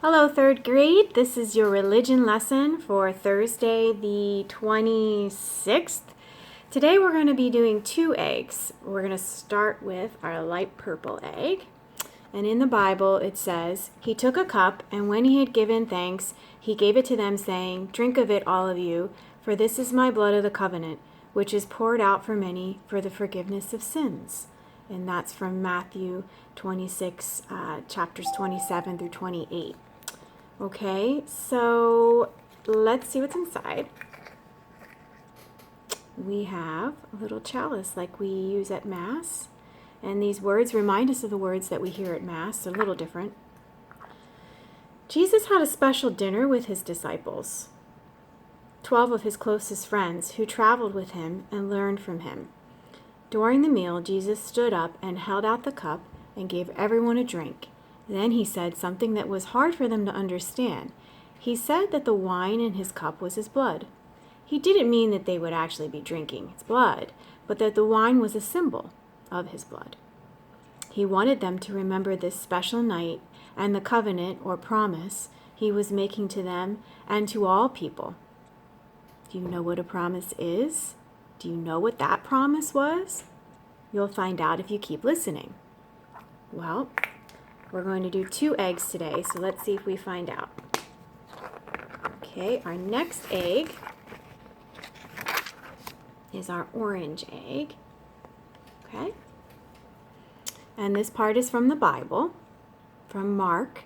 Hello, third grade. This is your religion lesson for Thursday, the 26th. Today we're going to be doing two eggs. We're going to start with our light purple egg. And in the Bible it says, "He took a cup, and when he had given thanks, he gave it to them, saying, 'Drink of it, all of you, for this is my blood of the covenant, which is poured out for many for the forgiveness of sins.'" And that's from Matthew 26, chapters 27 through 28. Okay, so let's see what's inside. We have a little chalice like we use at Mass. And these words remind us of the words that we hear at Mass. They're a little different. Jesus had a special dinner with his disciples, 12 of his closest friends who traveled with him and learned from him. During the meal, Jesus stood up and held out the cup and gave everyone a drink. Then he said something that was hard for them to understand. He said that the wine in his cup was his blood. He didn't mean that they would actually be drinking his blood, but that the wine was a symbol of his blood. He wanted them to remember this special night and the covenant or promise he was making to them and to all people. Do you know what a promise is? Do you know what that promise was? You'll find out if you keep listening. Well, we're going to do two eggs today, so let's see if we find out. Okay, our next egg is our orange egg. Okay? And this part is from the Bible, from Mark.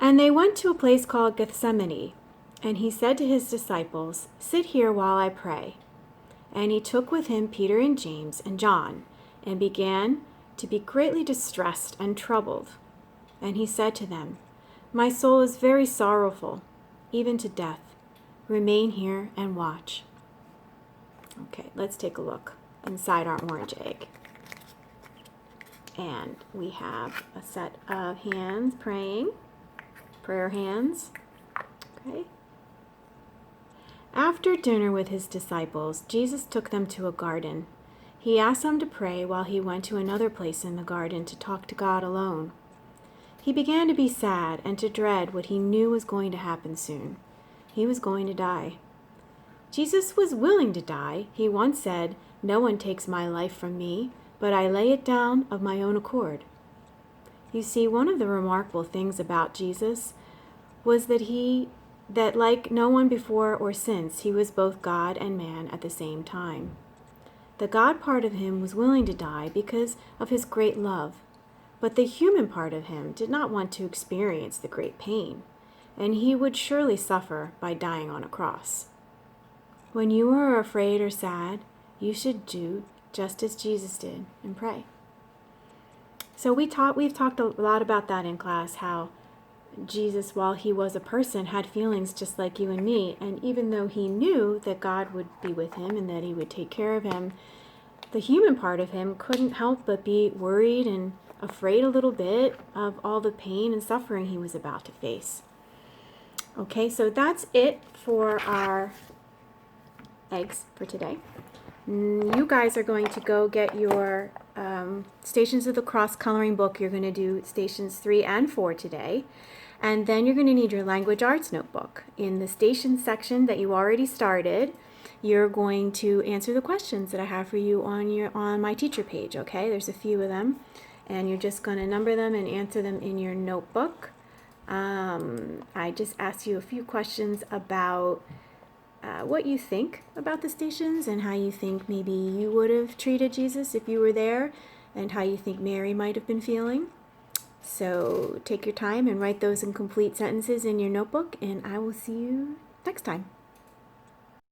"And they went to a place called Gethsemane, and he said to his disciples, 'Sit here while I pray.' And he took with him Peter and James and John, and began to be greatly distressed and troubled. And he said to them, 'My soul is very sorrowful, even to death. Remain here and watch.'" Okay, let's take a look inside our orange egg. And we have a set of hands praying, prayer hands. Okay. After dinner with his disciples, Jesus took them to a garden. He asked them to pray while he went to another place in the garden to talk to God alone. He began to be sad and to dread what he knew was going to happen soon. He was going to die. Jesus was willing to die. He once said, "No one takes my life from me, but I lay it down of my own accord." You see, one of the remarkable things about Jesus was that like no one before or since, he was both God and man at the same time. The God part of him was willing to die because of his great love, but the human part of him did not want to experience the great pain, and he would surely suffer by dying on a cross. When you are afraid or sad, you should do just as Jesus did and pray. So we've talked a lot about that in class, how Jesus, while he was a person, had feelings just like you and me, and even though he knew that God would be with him and that he would take care of him, the human part of him couldn't help but be worried and afraid a little bit of all the pain and suffering he was about to face. Okay, so that's it for our eggs for today. You guys are going to go get your Stations of the Cross coloring book. You're going to do stations 3 and 4 today. And then you're going to need your language arts notebook. In the station section that you already started, you're going to answer the questions that I have for you on my teacher page, okay? There's a few of them, and you're just going to number them and answer them in your notebook. I just asked you a few questions about what you think about the stations and how you think maybe you would have treated Jesus if you were there, and how you think Mary might have been feeling. So take your time and write those in complete sentences in your notebook, and I will see you next time.